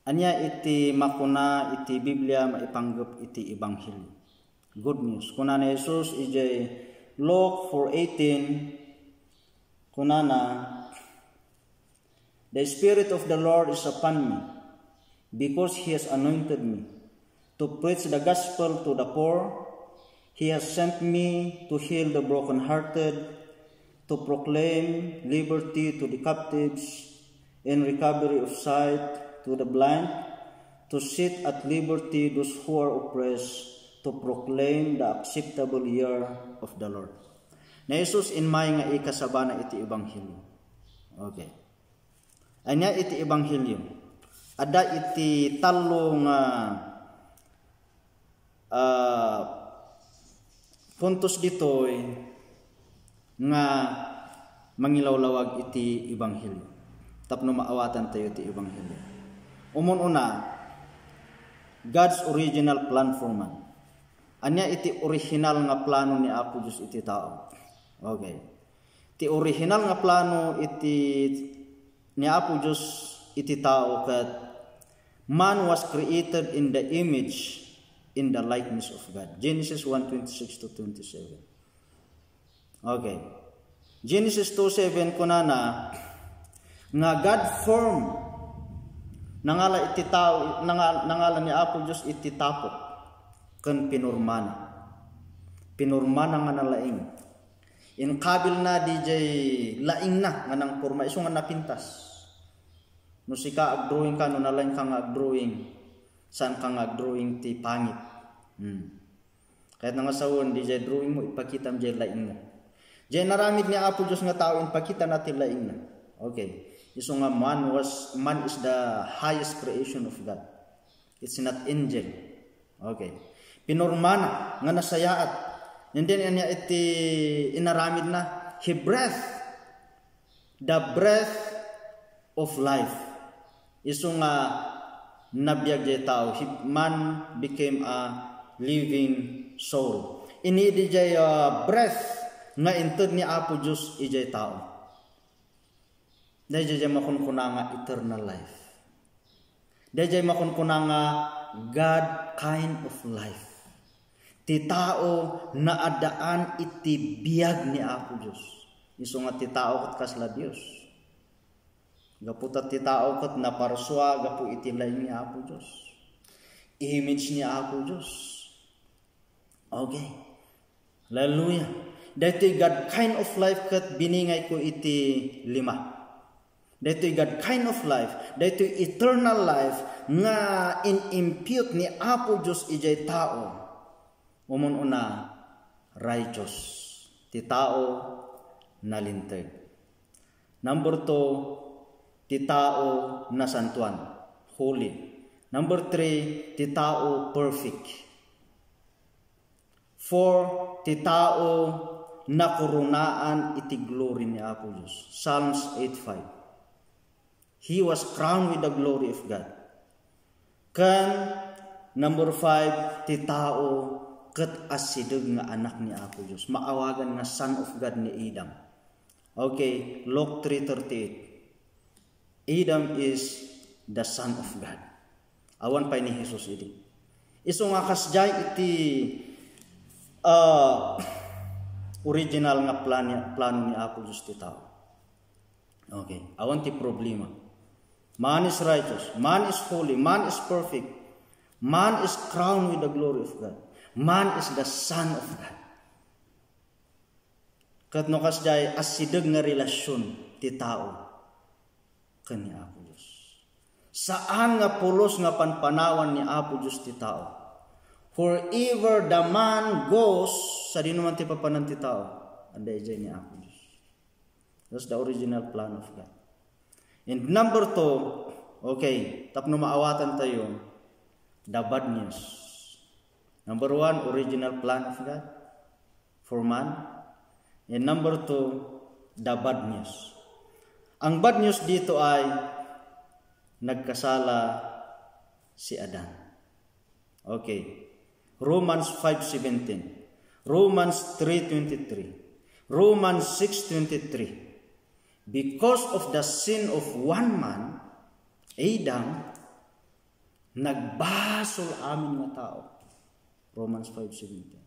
Anya iti makuna iti Biblia maipanggap iti Ebanghelyo. Good news. Kunana Jesus ijay Luke 4:18 kunana, the Spirit of the Lord is upon me, because He has anointed me to preach the gospel to the poor. He has sent me to heal the brokenhearted, to proclaim liberty to the captives and recovery of sight to the blind, to set at liberty those who are oppressed, to proclaim the acceptable year of the Lord. Na Jesus inmay nga ikasabana iti Ebanghelyo. Okay. Anya iti Ebanghelyo. Ada iti talo nga puntos ditoy nga mangilawlawag iti Ebanghelyo. Tapno maawatan tayo iti Ebanghelyo. Una, God's original plan for man. Anya iti original nga plano ni Apo Diyos iti tao. Okay. Iti original nga plano iti ni Apo Diyos iti tao kat man was created in the image, in the likeness of God. Genesis 1:26-27. Okay. Genesis 2:7 kunana nga God formed nangala iti tao, nangala ni Apo Diyos iti tapok ken pinurmana. Pinurmana nga nalaing. In kabil na DJ laing na nga nang porma iso nga napintas. No sika ag-drawing ka no nalaing ka nga ag-drawing. Saan ka nga ag-drawing ti pangit. Kahit nga sawon DJ drawing mo ipakita mo laing na. Jay naramid ni Apo Diyos nga tao ipakita natin laing na. Okay. Iso nga man is the highest creation of God. It's not angel. Okay. Pinurmana nga nasayaat. And then niya iti inaramid na He breath, the breath of life. Iso nga nabiyag jay tao. Man became a living soul. Ini di jay breath nga inted ni Apo Diyos ijay tao. Dahil makunkuna nga eternal life. Dahil makunkuna nga God kind of life. Ti tao na adaan iti biyag ni Apo Diyos. Iso nga ti tao kat kasla Diyos. Gaputat ti tao kat naparswa gapu iti lain ni Apo Diyos. Image ni Apo Diyos. Okay. Hallelujah. Dahil God kind of life kat biningay ko iti 5. Dito God kind of life, dito eternal life nga in-impute ni Apo Diyos ijay tao. Una, righteous. Ti tao nalinteg. Number 2, ti tao na santuan, holy. Number 3, ti tao perfect. 4, ti tao na kurunaan iti glory ni Apo Diyos. Psalms 8:5. He was crowned with the glory of God. Kan number 5, ti tao ket asideg nga anak ni Apo Diyos. Maawagan nga son of God ni Adam. Okay, Luke 3:38. Adam is the son of God. Awan pa ni Jesus idi. Iso nga kasjay iti original nga plano ni Apo Diyos ti tao. Okay, awan ti problema. Man is righteous, man is holy, man is perfect, man is crowned with the glory of God. Man is the son of God. Kat no kasjay asideg nga relasyon ti tao ken ni Apo Diyos. Saan nga pulos nga panpanawan ni Apo Diyos ti tao? Wherever the man goes, sa di naman ti papanan ti tao, anday jay ni Apo Diyos. That's the original plan of God. And number 2, okay, tapno maawatan tayo, the bad news. Number 1, original plan of God for man. And number 2, the bad news. Ang bad news dito ay nagkasala si Adan. Okay. Romans 5:17. Romans 3:23. Romans 6:23. Because of the sin of one man, Adam, nagbasol amin nga tao. Romans 5:17.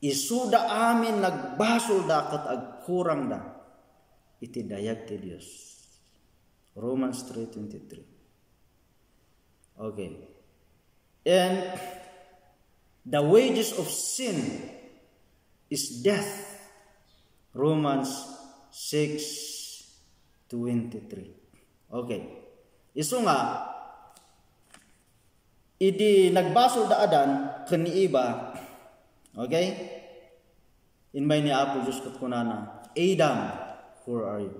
Isuda amin nagbasol da kat agkurang da iti dayag ti Dios. Romans 3:23. Okay. And the wages of sin is death. Romans 6:23. Okay. Isu nga idi nagbasol da adan ken iba. Okay? Inbay ni Apo Diyos kat kunana, Adam, where are you?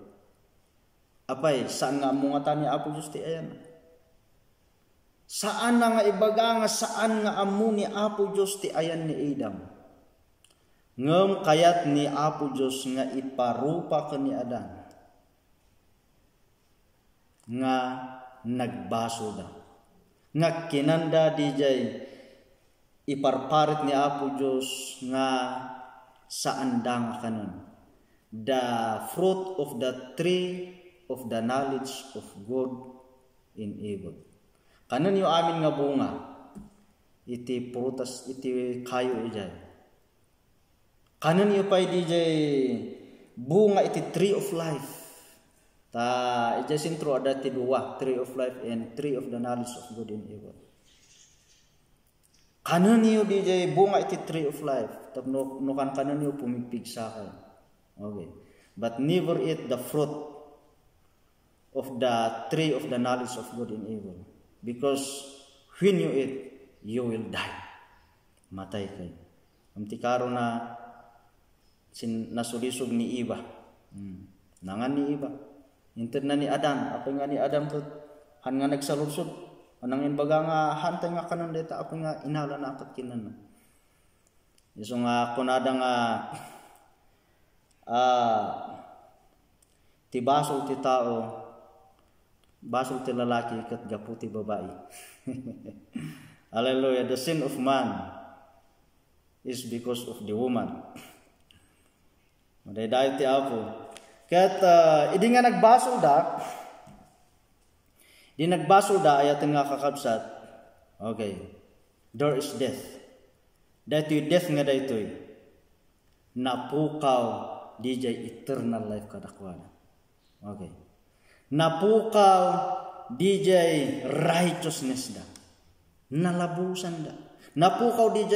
Apay, saan nga amungatan ni Apo Diyos ti ayan? Saan na nga ibaga nga saan nga amu ni Apo Diyos ti ayan ni Adam? Ngem kayat ni Apo Diyos nga iparupa ka ni Adan. Nga nagbaso da. Nga kinanda dijay iparparit ni Apo Diyos nga saan da nga kanon. The fruit of the tree of the knowledge of good and evil. Kanon yung amin nga bunga. Iti prutas, iti kayo ijay. Kanon yung pa'y dijay bunga iti tree of life. Ta ijay sintro ada ti dua, tree of life and tree of the knowledge of good and evil. Kanon yung dijay bunga iti tree of life. Tapno kan kanon yung pumipig sa akin. Okay. But never eat the fruit of the tree of the knowledge of good and evil. Because when you eat, you will die. Matay kayo. Amtikaro na nasulisog ni Iba. Nangan ni Iba. Inted na ni Adam. Apa nga ni Adam to? Han nga nagsaludsod. Anang inbaga nga hantay nga kanon deta. Apa nga inala na akat kinan. Iso nga kunada nga ti basol ti tao, basol ti lalaki kat gapu ti babae. Hallelujah. The sin of man is because of the woman. Maday ti Apo. Kat idi nga nagbasol da, di nagbasol da ayat nga kakabsat. Okay. There is death. Daytoy death nga daytoy. Napukaw DJ eternal life kadakwana. Okay. Napukaw DJ righteousness da. Nalabusan da. Napukaw DJ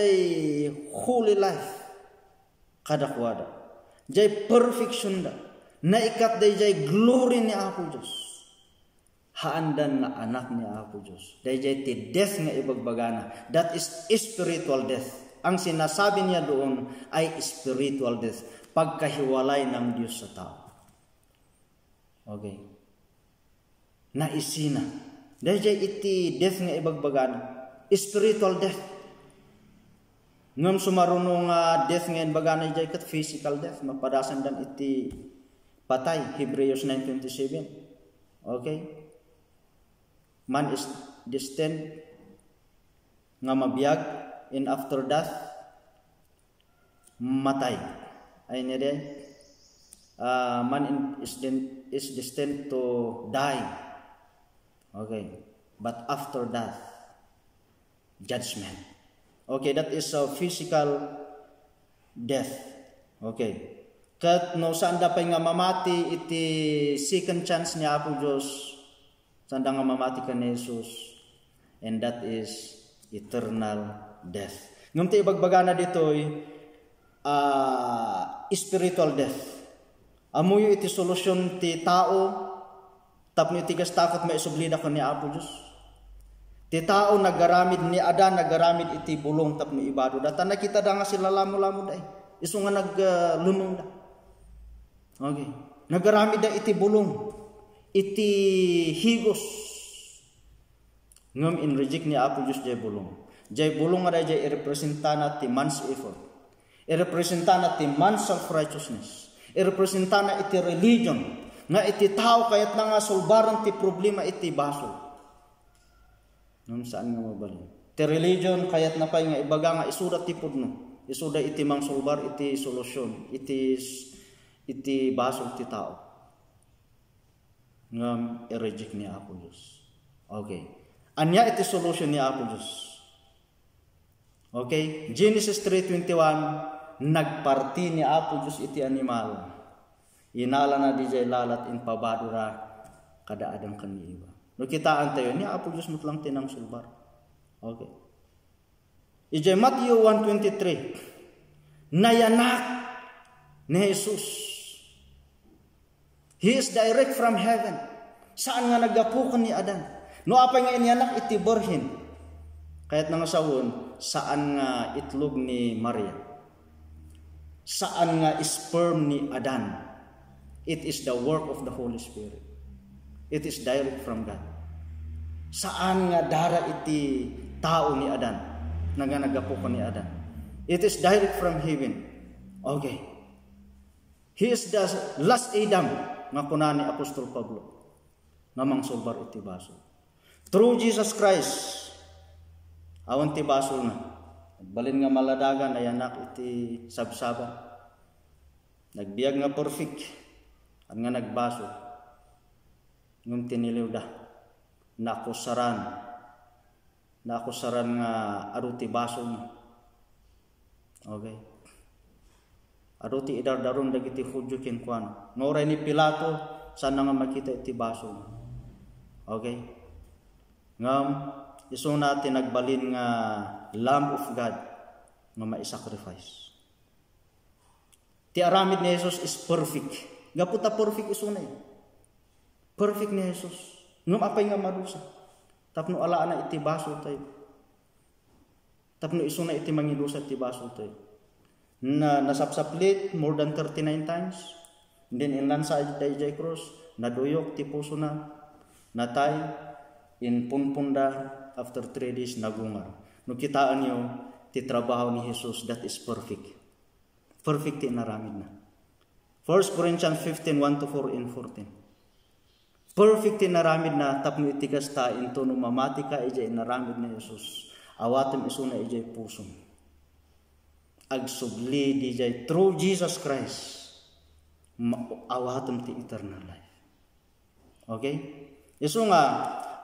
holy life kadakwada. Jay perfection da. Naikat DJ glory ni Apo Diyos. Haandan nga anak ni Apo Diyos. DJ ti death nga ibagbagana. That is spiritual death. Ang sinasabi niya doon ay spiritual death. Pagkahiwalay ng Diyos sa tao. Okay. Naisina. Dahil iti death nga ibagbagan. Spiritual death. Ngam sumarunong death nga ibagana dahil kat physical death. Mapadasan dan iti patay. Hebrews 9:27. Okay. Man is destined nga mabiyag and after death matay. Ay nire man is destined to die. Okay. But after death judgment. Okay, that is a physical death. Okay. Kat no sanda pa nga mamati iti second chance ni Apo Diyos. Sanda nga mamati ka ni Jesus. And that is eternal death. Ngum ti ibagbagana ditoy spiritual death. Amuyo iti solusyon ti tao tapno iti gastakot maisublida ko ni Apo Diyos. Ti tao nagaramid ni Adan nagaramid iti bulong tapno ibado. Data nakita da nga sila lamo-lamo day. Isu nga naglunong da. Okay. Nagaramid da iti bulong. Iti higos. Ngum in reject ni Apo Diyos jay bulong. Jay bulong nga jay irepresentana ti man's effort. Irepresentana ti man's self-righteousness. Irepresentana iti religion. Nga iti tao kayat na nga solbaran ti problema iti basol. Ngum saan nga mabalin? Ti religion kayat na pay nga ibaga nga isuda ti pudno. Isuda iti mang solbar iti solusyon. Iti basol ti tao. Ngam i-reject ni Apo Diyos. Okay. Anya iti solution ni Apo Diyos. Okay? Genesis 3:21, nagparti ni Apo Diyos iti animal. Inala na di jay lalat in pabadura kada adang kaniiwa. No kitaan tayo ni Apo Diyos mutlang tinang sulbar. Okay. Ijay Matthew 1:23, nayanak ni Jesus. He is direct from heaven. Saan nga nagapukan ni Adan? No apay nga inianak iti borhin. Kahit nga sawon, saan nga itlog ni Maria? Saan nga sperm ni Adan? It is the work of the Holy Spirit. It is direct from God. Saan nga dara iti tao ni Adan? Naganagapukan ni Adan. It is direct from heaven. Okay. He is the last Adam nga kunan ni Apostol Pablo. Namang sulbar iti basol. Through Jesus Christ, awan ti basol na. Balin nga maladagan ay anak iti sabsaban. Nagbiag nga perfect. At nga nagbasol. Ngum tiniliw da. Nakusaran nga aro ti basol na. Okay. Aro ti idardaron dagiti Hudyo kenkwan. Noray ni Pilato, sana nga makita iti basol na. Okay. Ngam, iso natin nagbalin nga Lamb of God nga maisacrifice. Ti aramid ni Jesus is perfect. Gaputa perfect iso na eh. Perfect ni Jesus. Ngam apay nga marusa. Tapno alaan na iti baso tayo. Tapno iso na iti mangilusa iti baso tayo. Na nasapsaplit more than 39 times. And then inlan sa Ijay Cross, naduyok ti puso na, natay, in punpunda, after 3 days, nagungar. No kitaan nyo, ti trabaho ni Jesus, that is perfect. Perfect ti naramid na. 1 Corinthians 15, 1-4 and 14. Perfect ti naramid na, tapno itigas ta, into no mamati ka, ijay naramid na Jesus. Awatem iso na ijay pusong. Agsubli di jay, through Jesus Christ, awatem ti eternal life. Okay? Iso nga,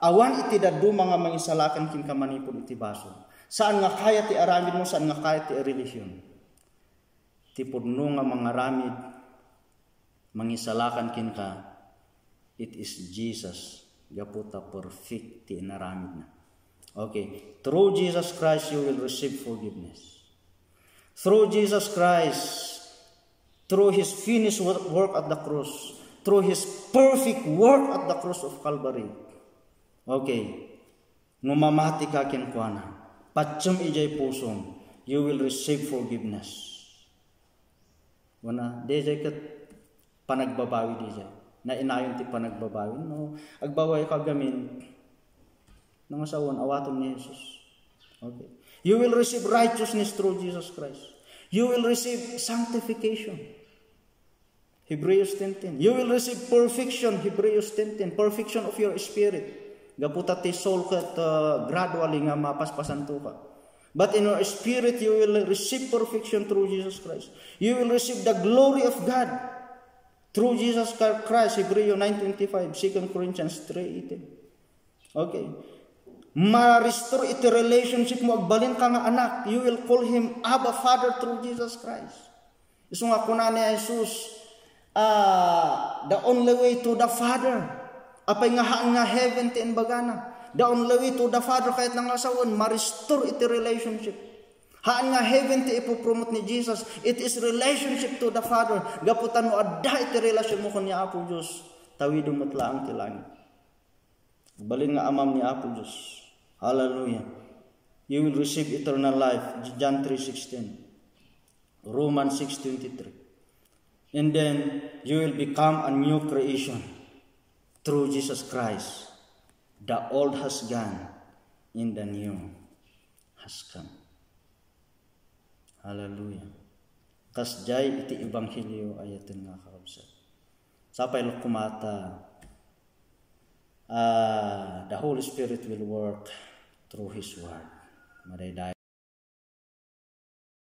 awan iti daddu mga mangisalakan kin kamanipon iti baso. Saan nga kaya ti aramid mo, saan nga kaya ti relisyon. Ti pudno nga mga aramid, mangisalakan kin ka, it is Jesus. Gaputa perfect ti inaramid na. Okay. Through Jesus Christ, you will receive forgiveness. Through Jesus Christ, through His finished work at the cross, through His perfect work at the cross of Calvary. Okay. Ngumamati ka kenkwana. Patsyam ijay pusong. You will receive forgiveness. Wana, dejay kat panagbabawi dejay. Na inayon ti panagbabawi. No, agbaway ka gamin. Nang asawan, awaton ni Jesus. Okay. You will receive righteousness through Jesus Christ. You will receive sanctification. Hebrews 10:10. You will receive perfection. Hebrews 10:10. Perfection of your spirit. Gaputa ti soul kat gradually nga mapaspasan to ka. But in your spirit, you will receive perfection through Jesus Christ. You will receive the glory of God through Jesus Christ. Hebrews 9:25. 2 Corinthians 3:18. Okay. Ma-restore iti relationship mo, agbalin ka nga anak. You will call Him Abba Father through Jesus Christ. Iso nga kuna ni Jesus, the only way to the Father. Apay nga haan nga heaven ti inbagana. The only way to the Father, kahit nang asawan, ma-restore iti relationship. Haan nga heaven ti ipopromote ni Jesus. It is relationship to the Father. Gaputan mo, adda iti relasyon mo kanya Apo Diyos. Tawidong matlaang ti langit. Balin nga amam ni Apo Diyos. Hallelujah. You will receive eternal life. John 3:16. Romans 6:23. And then you will become a new creation through Jesus Christ. The old has gone and the new has come. Hallelujah. Kasjay iti ebanghelyo ayaten nga kaabsat. Sapay kumata, the Holy Spirit will work through His Word. Madaydayan